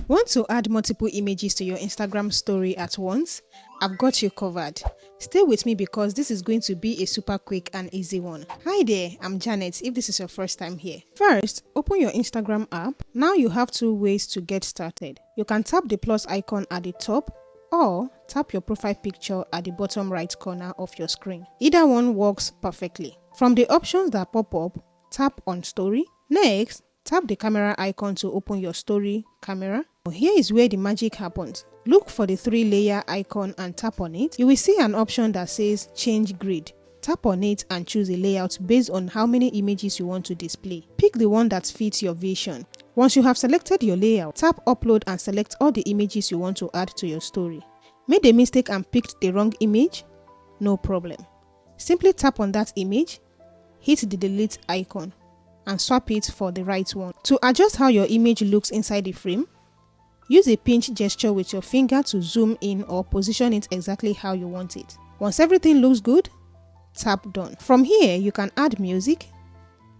Want to add multiple images to your Instagram story at once? I've got you covered. Stay with me because this is going to be a super quick and easy one. Hi there, I'm Janet if this is your first time here. First, open your Instagram app. Now you have two ways to get started. You can tap the plus icon at the top or tap your profile picture at the bottom right corner of your screen. Either one works perfectly. From the options that pop up, tap on story. Next, tap the camera icon to open your story camera. Here is where the magic happens. Look for the 3-layer icon and tap on it. You will see an option that says change grid. Tap on it and choose a layout based on how many images you want to display. Pick the one that fits your vision. Once you have selected your layout, tap upload and select all the images you want to add to your story. Made a mistake and picked the wrong image? No problem. Simply tap on that image, hit the delete icon, and swap it for the right one. To adjust how your image looks inside the frame, use a pinch gesture with your finger to zoom in or position it exactly how you want it. Once everything looks good, tap done. From here, you can add music,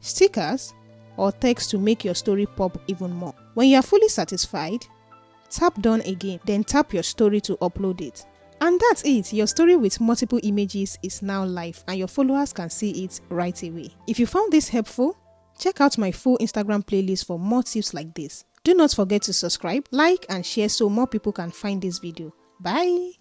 stickers, or text to make your story pop even more. When you are fully satisfied, tap done again, then tap your story to upload it. And that's it. Your story with multiple images is now live and your followers can see it right away. If you found this helpful, check out my full Instagram playlist for more tips like this. Do not forget to subscribe, like, and share so more people can find this video. Bye!